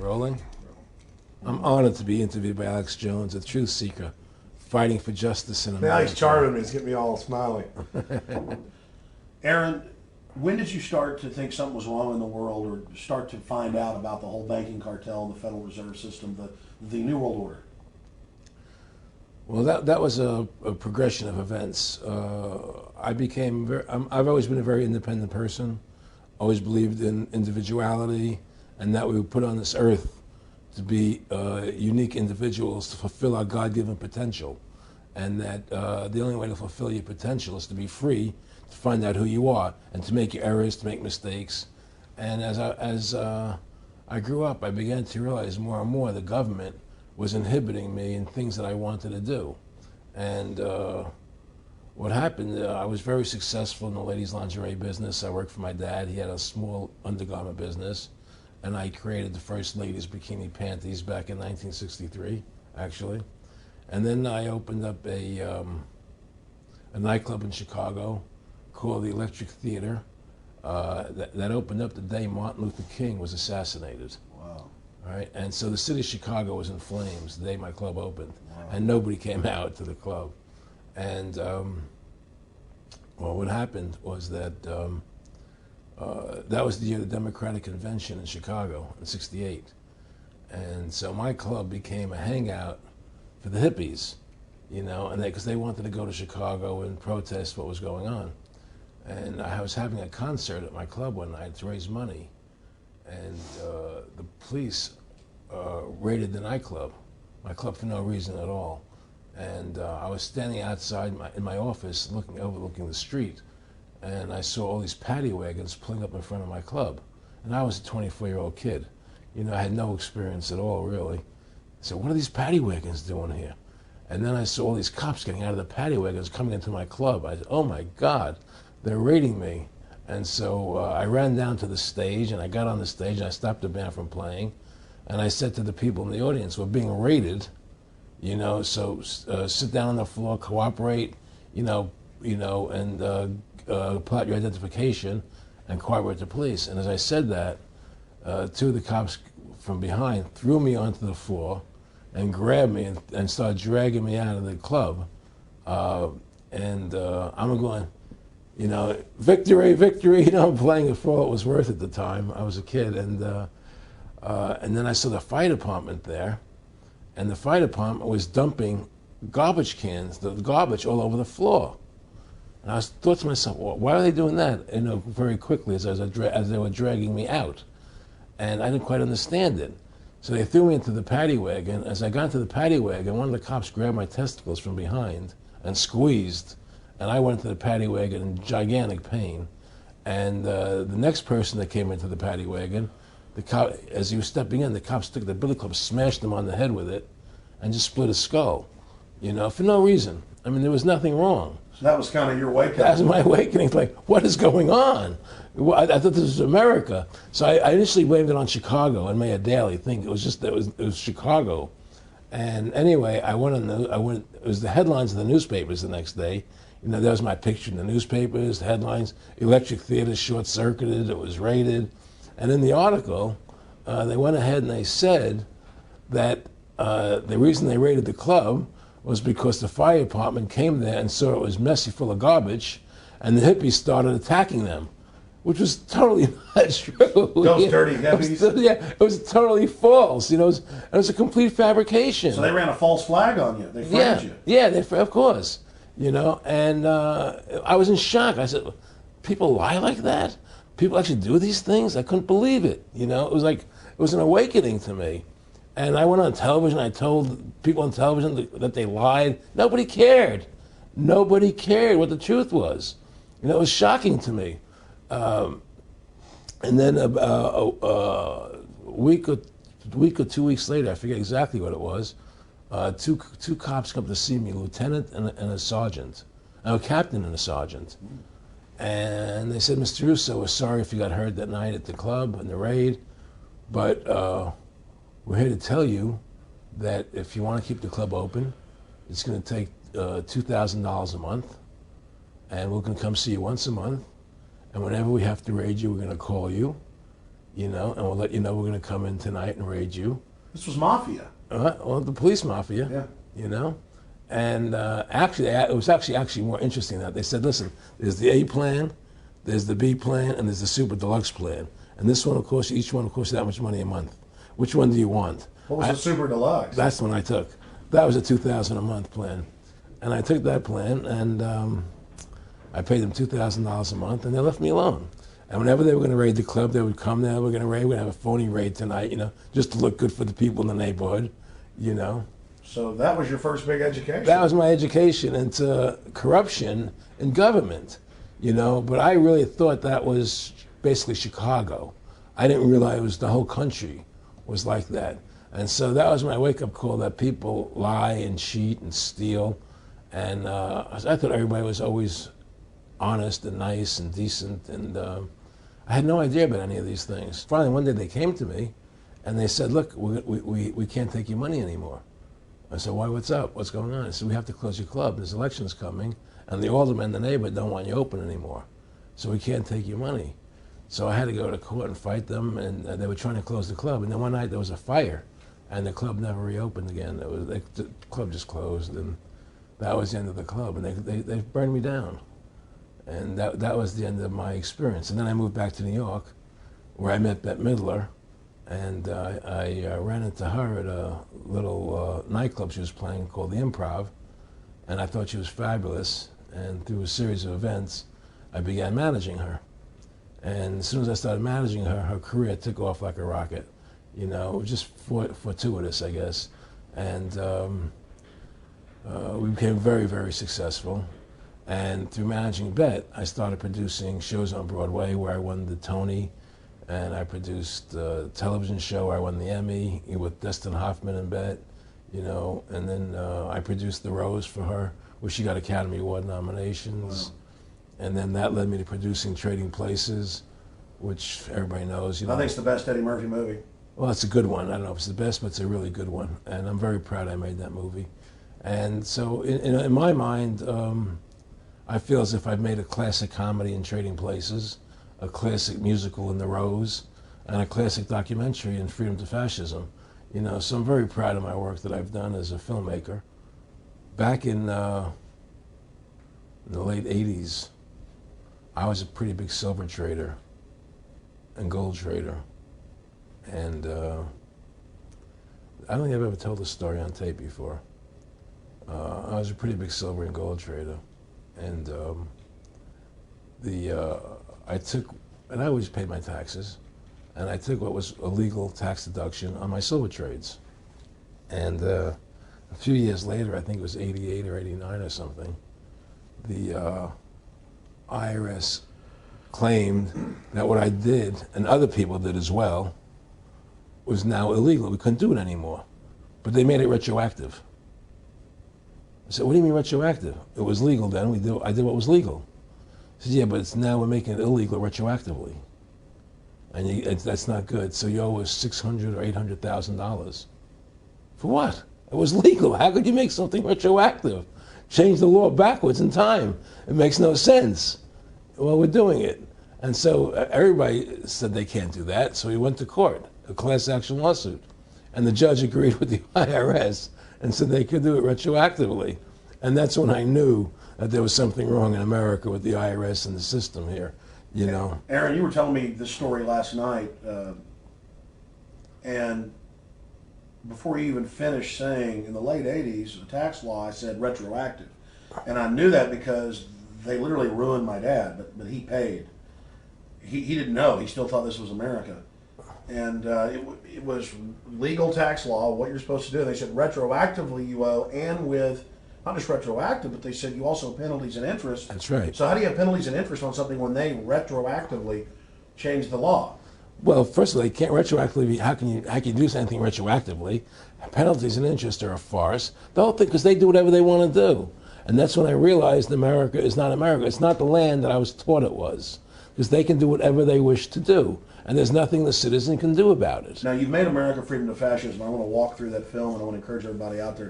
Rolling. I'm honored to be interviewed by Alex Jones, a truth seeker, fighting for justice in America. Now he's charming me. He's getting me all smiley. Aaron, when did you start to think something was wrong in the world, or start to find out about the whole banking cartel and the Federal Reserve System, the New World Order? Well, that was a progression of events. I've always been a very independent person, always believed in individuality, and that we were put on this earth to be unique individuals to fulfill our God-given potential, and that the only way to fulfill your potential is to be free, to find out who you are, and to make your errors, to make mistakes. And as I grew up, I began to realize more and more the government was inhibiting me in things that I wanted to do. And what happened, I was very successful in the ladies' lingerie business. I worked for my dad. He had a small undergarment business. And I created the first ladies' bikini panties back in 1963, actually. And then I opened up a nightclub in Chicago called the Electric Theater that opened up the day Martin Luther King was assassinated. Wow. All right, and so the city of Chicago was in flames the day my club opened, Wow. and nobody came out to the club. And well, what happened was that that was the year of the Democratic Convention in Chicago in '68, and so my club became a hangout for the hippies, you know, and because they wanted to go to Chicago and protest what was going on. And I was having a concert at my club one night to raise money, and the police raided the nightclub, my club, for no reason at all. And I was standing outside in my office overlooking the street, and I saw all these paddy wagons pulling up in front of my club. And I was a 24-year-old kid. You know, I had no experience at all, really. So what are these paddy wagons doing here? And then I saw all these cops getting out of the paddy wagons coming into my club. I said, oh my God, they're raiding me. And so I ran down to the stage, and I got on the stage, and I stopped the band from playing. And I said to the people in the audience, we're being raided, you know, so sit down on the floor, cooperate, and pull out your identification and cooperate with the police. And as I said that, two of the cops from behind threw me onto the floor and grabbed me and started dragging me out of the club. I'm going, you know, victory, victory, you know, I'm playing it for all it was worth at the time. I was a kid. And then I saw the fire department there, and the fire department was dumping garbage cans, the garbage all over the floor. And I thought to myself, well, why are they doing that? You know, very quickly as they were dragging me out. And I didn't quite understand it. So they threw me into the paddy wagon. As I got into the paddy wagon, one of the cops grabbed my testicles from behind and squeezed, and I went into the paddy wagon in gigantic pain. And the next person that came into the paddy wagon, the cop, as he was stepping in, the cops took the billy club, smashed him on the head with it, and just split his skull, you know, for no reason. I mean, there was nothing wrong. So that was kind of your wake-up. That was my awakening. Like, what is going on? I thought this was America. So I initially blamed it on Chicago and made a daily thing. It was Chicago. And anyway, it was the headlines of the newspapers the next day. You know, there was my picture in the newspapers, the headlines, Electric Theater short-circuited, it was raided. And in the article, they went ahead and they said that the reason they raided the club was because the fire department came there and saw it was messy, full of garbage, and the hippies started attacking them, which was totally not true. Those dirty hippies? It was totally false. You know, it was a complete fabrication. So they ran a false flag on you. They framed you. Yeah, of course. You know, and I was in shock. I said, people lie like that? People actually do these things? I couldn't believe it. You know, it was an awakening to me. And I went on television, I told people on television that they lied. Nobody cared. Nobody cared what the truth was. You know, it was shocking to me. And then a week or 2 weeks later, I forget exactly what it was, two cops come to see me, a lieutenant and a sergeant, a captain and a sergeant. And they said, Mr. Russo, we're sorry if you got hurt that night at the club in the raid, but we're here to tell you that if you want to keep the club open, it's going to take $2,000 a month, and we're going to come see you once a month, and whenever we have to raid you, we're going to call you, you know, and we'll let you know we're going to come in tonight and raid you. This was mafia. Well, the police mafia, Yeah. you know. And actually, it was actually more interesting that they said, listen, there's the A plan, there's the B plan, and there's the super deluxe plan. And this one, of course, each one will cost you that much money a month. Which one do you want? What was the super deluxe? That's the one I took. That was a $2,000 a month plan. And I took that plan, and I paid them $2,000 a month, and they left me alone. And whenever they were going to raid the club, they would come there, we're going to have a phony raid tonight, you know, just to look good for the people in the neighborhood, you know. So that was your first big education. That was my education into corruption in government, you know. But I really thought that was basically Chicago. I didn't realize it was the whole country was like that. And so that was my wake-up call, that people lie and cheat and steal. And I thought everybody was always honest and nice and decent. And I had no idea about any of these things. Finally, one day they came to me and they said, look, we can't take your money anymore. I said, why, what's up? What's going on? I said, we have to close your club. There's elections coming, and the aldermen in the neighborhood don't want you open anymore. So we can't take your money. So I had to go to court and fight them, and they were trying to close the club. And then one night there was a fire, and the club never reopened again. The club just closed, and that was the end of the club. And they burned me down. And that was the end of my experience. And then I moved back to New York, where I met Bette Midler. And I ran into her at a little nightclub she was playing called the Improv, and I thought she was fabulous. And through a series of events, I began managing her. And as soon as I started managing her, her career took off like a rocket. You know, it was just fortuitous, I guess. And we became very, very successful. And through managing Bette, I started producing shows on Broadway where I won the Tony. And I produced a television show where I won the Emmy with Dustin Hoffman and Bette, you know. And then I produced The Rose for her, where she got Academy Award nominations. Wow. And then that led me to producing Trading Places, which everybody knows. You know. I think it's the best Eddie Murphy movie. Well, it's a good one. I don't know if it's the best, but it's a really good one. And I'm very proud I made that movie. And so in my mind, I feel as if I've made a classic comedy in Trading Places, a classic musical in The Rose, and a classic documentary in Freedom to Fascism. You know, so I'm very proud of my work that I've done as a filmmaker. Back in the late 80s, I was a pretty big silver trader and gold trader. And I don't think I've ever told this story on tape before. I was a pretty big silver and gold trader. And I always paid my taxes, and I took what was a legal tax deduction on my silver trades. And a few years later, I think it was 88 or 89 or something, the IRS claimed that what I did, and other people did as well, was now illegal. We couldn't do it anymore. But they made it retroactive. I said, what do you mean retroactive? It was legal then. I did what was legal. I said, yeah, but now we're making it illegal retroactively. And that's not good. So you owe us $600,000 or $800,000. For what? It was legal. How could you make something retroactive? Change the law backwards in time. It makes no sense. Well, we're doing it. And so everybody said they can't do that. So we went to court, a class action lawsuit. And the judge agreed with the IRS and said they could do it retroactively. And that's when I knew that there was something wrong in America with the IRS and the system here, you know. Aaron, you were telling me this story last night, and before you even finished saying, in the late 80s, the tax law, I said retroactive. And I knew that because they literally ruined my dad, but he paid. He didn't know. He still thought this was America. And it was legal tax law, what you're supposed to do. They said retroactively you owe, and with, not just retroactive, but they said you also have penalties and interest. That's right. So how do you have penalties and interest on something when they retroactively change the law? Well, first of all, they can't retroactively. How can you do anything retroactively? Penalties and interest are a farce. The whole thing, because they do whatever they want to do. And that's when I realized America is not America. It's not the land that I was taught it was. Because they can do whatever they wish to do. And there's nothing the citizen can do about it. Now, you've made America Freedom to Fascism. I want to walk through that film, and I want to encourage everybody out there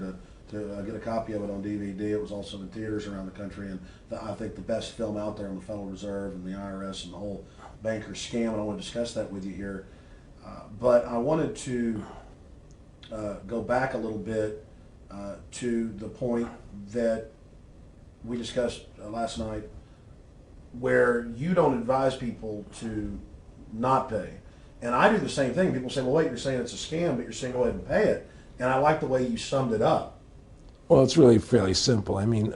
to get a copy of it on DVD. It was also in theaters around the country, and I think the best film out there on the Federal Reserve and the IRS and the whole banker scam, and I want to discuss that with you here. But I wanted to go back a little bit to the point that we discussed last night, where you don't advise people to not pay. And I do the same thing. People say, well, wait, you're saying it's a scam, but you're saying go ahead and pay it. And I like the way you summed it up. Well, it's really fairly simple. I mean,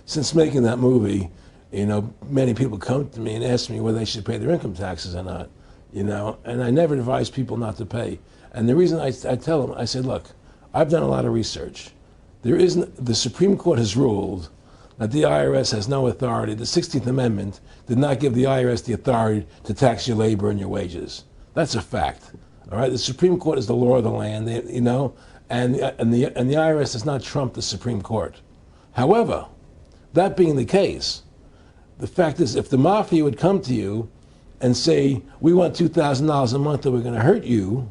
since making that movie, many people come to me and ask me whether they should pay their income taxes or not, and I never advise people not to pay. And the reason I tell them, I say, look, I've done a lot of research. The Supreme Court has ruled that the IRS has no authority. The 16th Amendment did not give the IRS the authority to tax your labor and your wages. That's a fact. All right, the Supreme Court is the law of the land, and the IRS does not trump the Supreme Court. However, that being the case, the fact is, if the mafia would come to you and say, we want $2,000 a month or we're going to hurt you,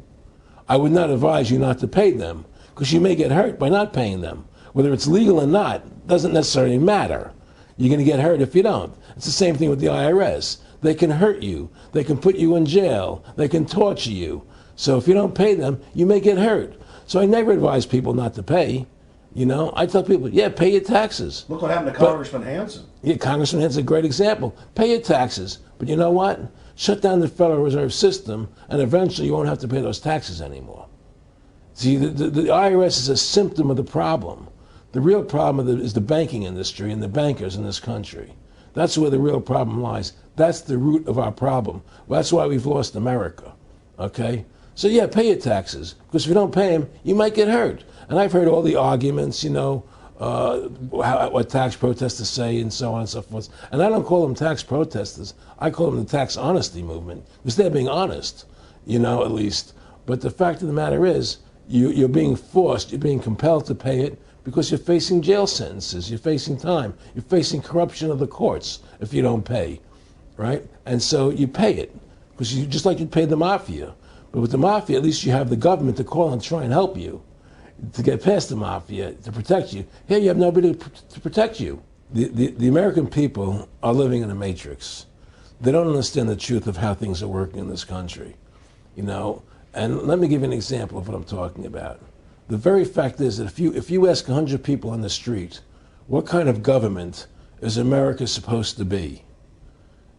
I would not advise you not to pay them, because you may get hurt by not paying them. Whether it's legal or not doesn't necessarily matter. You're going to get hurt if you don't. It's the same thing with the IRS. They can hurt you. They can put you in jail. They can torture you. So if you don't pay them, you may get hurt. So I never advise people not to pay. I tell people, yeah, pay your taxes. Look what happened to Congressman Hansen. Yeah, Congressman Hansen's a great example. Pay your taxes. But you know what? Shut down the Federal Reserve System, and eventually you won't have to pay those taxes anymore. See, the IRS is a symptom of the problem. The real problem is the banking industry and the bankers in this country. That's where the real problem lies. That's the root of our problem. That's why we've lost America. Okay? So yeah, pay your taxes, because if you don't pay them, you might get hurt. And I've heard all the arguments, what tax protesters say and so on and so forth. And I don't call them tax protesters. I call them the tax honesty movement, because they're being honest, at least. But the fact of the matter is, you're being forced, you're being compelled to pay it, because you're facing jail sentences, you're facing time, you're facing corruption of the courts if you don't pay, right? And so you pay it, because just like you'd pay the mafia. But with the mafia, at least you have the government to call and try and help you to get past the mafia, to protect you. Here you have nobody to protect you. The American people are living in a matrix. They don't understand the truth of how things are working in this country, And let me give you an example of what I'm talking about. The very fact is that if you ask 100 people on the street, what kind of government is America supposed to be?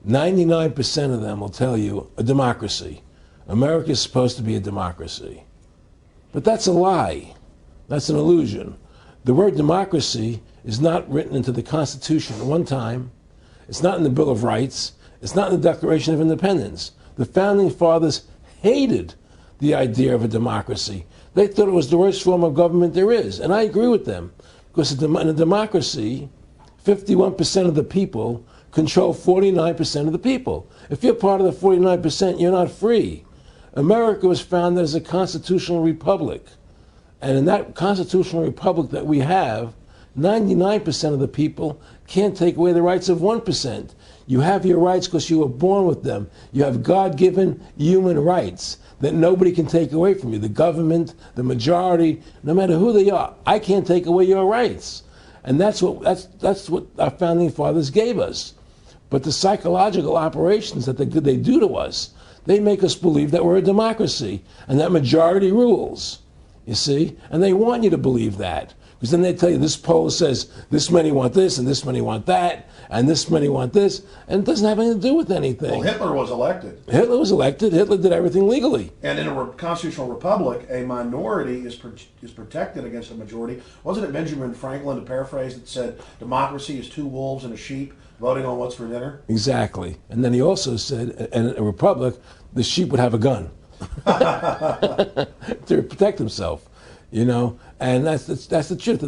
99% of them will tell you a democracy. America is supposed to be a democracy. But that's a lie. That's an illusion. The word democracy is not written into the Constitution at one time. It's not in the Bill of Rights. It's not in the Declaration of Independence. The Founding Fathers hated the idea of a democracy. They thought it was the worst form of government there is. And I agree with them. Because in a democracy, 51% of the people control 49% of the people. If you're part of the 49%, you're not free. America was founded as a constitutional republic. And in that constitutional republic that we have, 99% of the people can't take away the rights of 1%. You have your rights because you were born with them. You have God-given human rights that nobody can take away from you. The government, the majority, no matter who they are, I can't take away your rights. And that's what our founding fathers gave us. But the psychological operations that they do to us, they make us believe that we're a democracy and that majority rules, you see? And they want you to believe that. Because then they tell you this poll says this many want this and this many want that and this many want this, and it doesn't have anything to do with anything. Well, Hitler was elected. Hitler was elected. Hitler did everything legally. And in a constitutional republic, a minority is protected against a majority. Wasn't it Benjamin Franklin, to paraphrase, that said democracy is two wolves and a sheep voting on what's for dinner? Exactly. And then he also said, in a republic, the sheep would have a gun to protect himself. And that's the truth.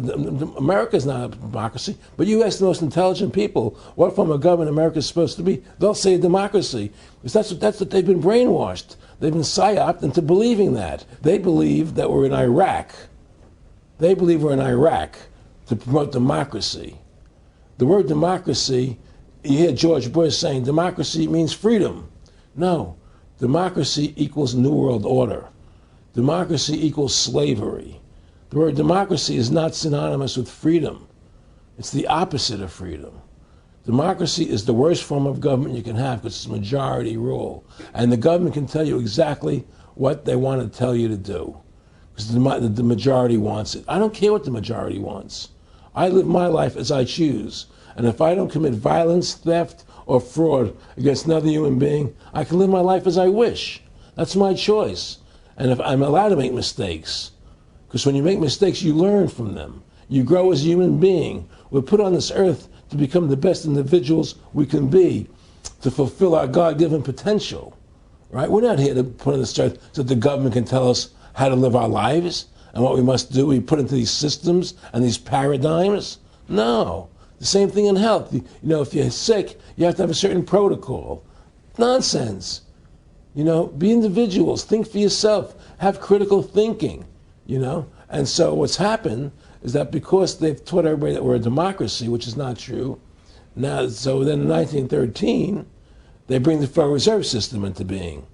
America is not a democracy, but you ask the most intelligent people what form of government America is supposed to be, they'll say a democracy, because that's what they've been brainwashed. They've been psyoped into believing that. They believe that we're in Iraq. They believe we're in Iraq to promote democracy. The word democracy, you hear George Bush saying democracy means freedom. No, democracy equals New World Order. Democracy equals slavery. The word democracy is not synonymous with freedom. It's the opposite of freedom. Democracy is the worst form of government you can have because it's majority rule. And the government can tell you exactly what they want to tell you to do because the majority wants it. I don't care what the majority wants. I live my life as I choose. And if I don't commit violence, theft, or fraud against another human being, I can live my life as I wish. That's my choice. And if I'm allowed to make mistakes, because when you make mistakes, you learn from them. You grow as a human being. We're put on this earth to become the best individuals we can be, to fulfill our God-given potential, right? We're not here to put on this earth so that the government can tell us how to live our lives and what we must do. We put into these systems and these paradigms. No. The same thing in health. You know, if you're sick, you have to have a certain protocol. Nonsense. You know, be individuals. Think for yourself. Have critical thinking, you know. And so what's happened is that because they've taught everybody that we're a democracy, which is not true, now, so then in 1913, they bring the Federal Reserve System into being,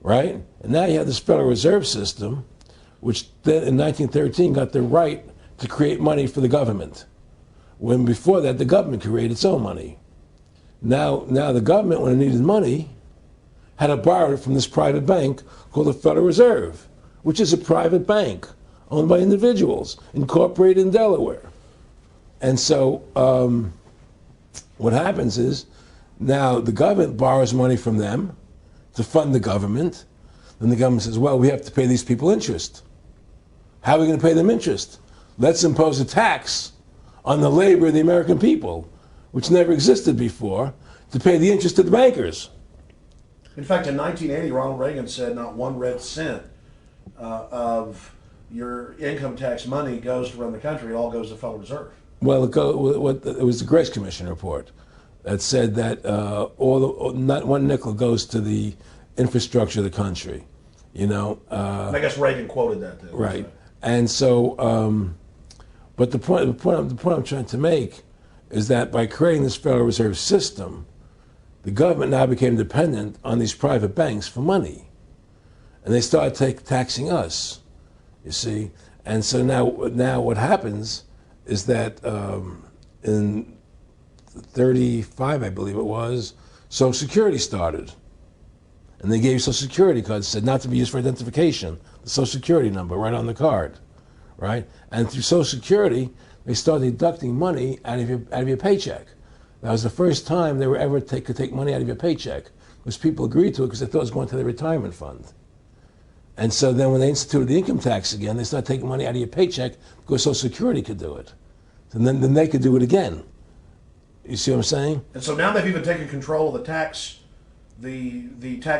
right? And now you have this Federal Reserve System, which then in 1913 got the right to create money for the government, when before that the government created its own money. Now the government, when it needed money, had to borrow it from this private bank called the Federal Reserve, which is a private bank owned by individuals, incorporated in Delaware. And so what happens is now the government borrows money from them to fund the government. Then the government says, well, we have to pay these people interest. How are we going to pay them interest? Let's impose a tax on the labor of the American people, which never existed before, to pay the interest to the bankers. In fact, in 1980, Ronald Reagan said not 1 red cent of your income tax money goes to run the country. It all goes to the Federal Reserve. Well, it was the Grace Commission report that said that not one nickel goes to the infrastructure of the country. You know. And I guess Reagan quoted that too. Right. And so, but the point I'm trying to make is that by creating this Federal Reserve System, the government now became dependent on these private banks for money, and they started taxing us. You see, and so now what happens is that in 35, I believe it was, Social Security started, and they gave Social Security cards, said not to be used for identification, the Social Security number right on the card, right? And through Social Security, they started deducting money out of your paycheck. That was the first time they were ever could take money out of your paycheck, because people agreed to it because they thought it was going to their retirement fund. And so then when they instituted the income tax again, they started taking money out of your paycheck because Social Security could do it. And then they could do it again. You see what I'm saying? And so now they've even taken control of the tax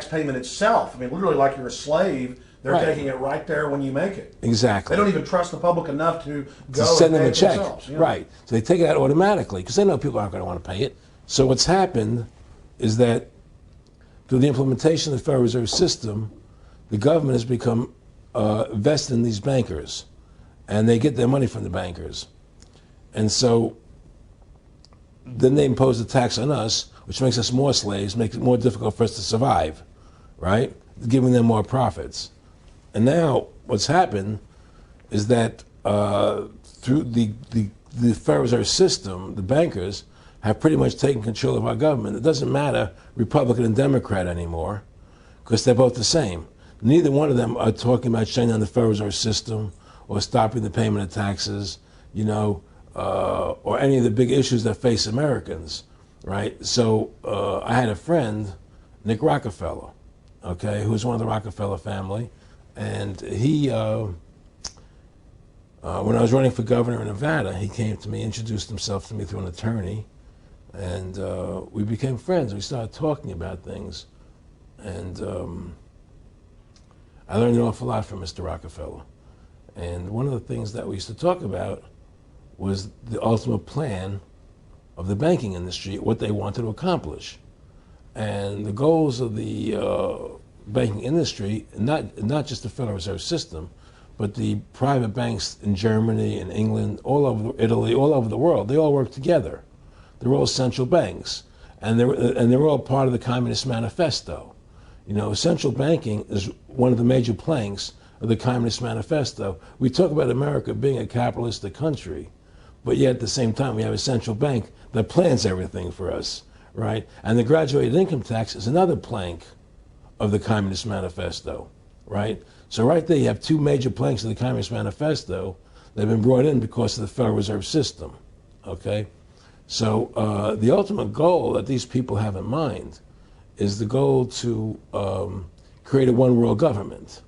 payment itself. I mean, literally like you're a slave, they're Right. taking it right there when you make it. Exactly. They don't even trust the public enough to go send and them pay a it check. themselves. You know? Right. So they take it out automatically because they know people aren't going to want to pay it. So what's happened is that through the implementation of the Federal Reserve System, the government has become vested in these bankers, and they get their money from the bankers. And so then they impose a tax on us, which makes us more slaves, makes it more difficult for us to survive, right? Giving them more profits. And now what's happened is that through the Federal Reserve System, the bankers have pretty much taken control of our government. It doesn't matter Republican and Democrat anymore, because they're both the same. Neither one of them are talking about shutting down the Federal Reserve System or stopping the payment of taxes, you know, or any of the big issues that face Americans, right? So I had a friend, Nick Rockefeller, okay, who was one of the Rockefeller family, and he, when I was running for governor in Nevada, he came to me, introduced himself to me through an attorney, and we became friends. We started talking about things, and I learned an awful lot from Mr. Rockefeller. And one of the things that we used to talk about was the ultimate plan of the banking industry, what they wanted to accomplish. And the goals of the banking industry, not just the Federal Reserve System, but the private banks in Germany and England, all over Italy, all over the world, they all work together. They're all central banks, and they're all part of the Communist Manifesto. You know, central banking is one of the major planks of the Communist Manifesto. We talk about America being a capitalistic country, but yet at the same time we have a central bank that plans everything for us, right? And the graduated income tax is another plank of the Communist Manifesto, right? So right there you have two major planks of the Communist Manifesto that have been brought in because of the Federal Reserve System, okay? So the ultimate goal that these people have in mind is the goal to create a one world government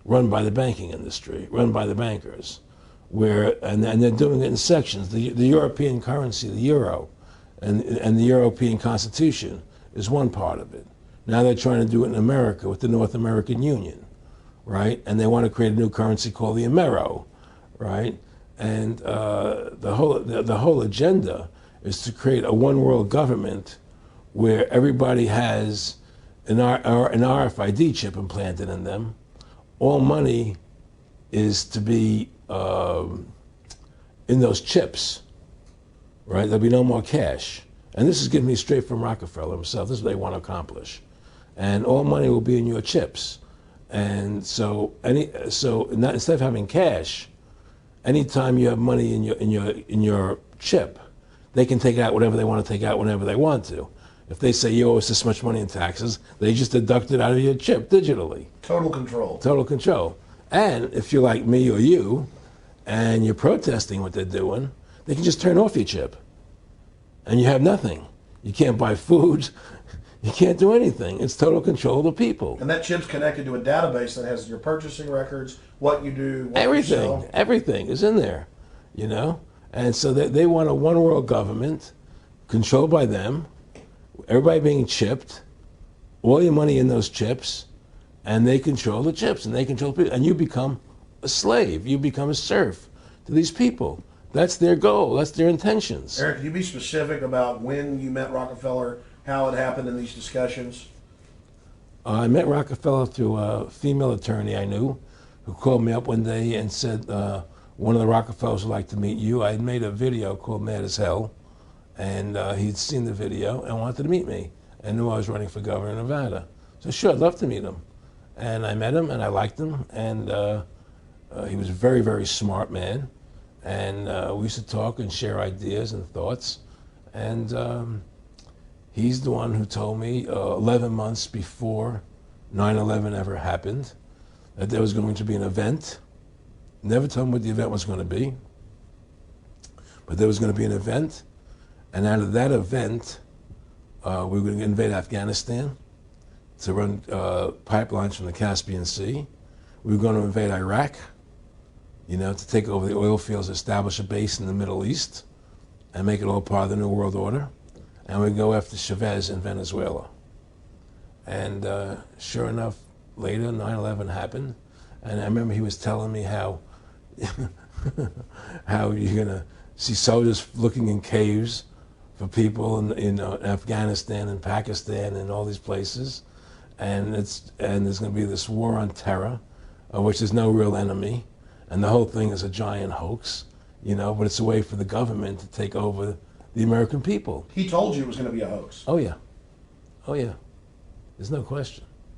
run by the banking industry, run by the bankers, and they're doing it in sections. The European currency, the euro, and the European Constitution is one part of it. Now they're trying to do it in America with the North American Union, right? And they want to create a new currency called the Amero, right? And the whole agenda is to create a one world government where everybody has an RFID chip implanted in them. All money is to be in those chips, right? There'll be no more cash. And this is given me straight from Rockefeller himself. This is what they want to accomplish. And all money will be in your chips. And so instead of having cash, anytime you have money in your chip, they can take out whatever they want to take out whenever they want to. If they say you owe us this much money in taxes, they just deduct it out of your chip digitally. Total control. Total control. And if you're like me or you, and you're protesting what they're doing, they can just turn off your chip. And you have nothing. You can't buy food. You can't do anything. It's total control of the people. And that chip's connected to a database that has your purchasing records, what you do, what Everything. you sell. Everything is in there, you know? And so they want a one world government controlled by them, everybody being chipped, all your money in those chips, and they control the chips, and they control people. And you become a slave. You become a serf to these people. That's their goal. That's their intentions. Eric, can you be specific about when you met Rockefeller, how it happened in these discussions? I met Rockefeller through a female attorney I knew who called me up one day and said, one of the Rockefellers would like to meet you. I had made a video called Mad as Hell, and he'd seen the video and wanted to meet me and knew I was running for governor of Nevada. So sure, I'd love to meet him. And I met him and I liked him, and he was a very, very smart man. And we used to talk and share ideas and thoughts. And he's the one who told me 11 months before 9/11 ever happened that there was going to be an event. Never told him what the event was going to be, but there was going to be an event. And out of that event, we were going to invade Afghanistan to run pipelines from the Caspian Sea. We were going to invade Iraq, you know, to take over the oil fields, establish a base in the Middle East, and make it all part of the New World Order. And we'd go after Chavez in Venezuela. And sure enough, later, 9/11 happened. And I remember he was telling me how how you're going to see soldiers looking in caves for people in Afghanistan and Pakistan and all these places. And there's going to be this war on terror, of which there's no real enemy. And the whole thing is a giant hoax, you know, but it's a way for the government to take over the American people. He told you it was going to be a hoax. Oh, yeah. Oh, yeah. There's no question.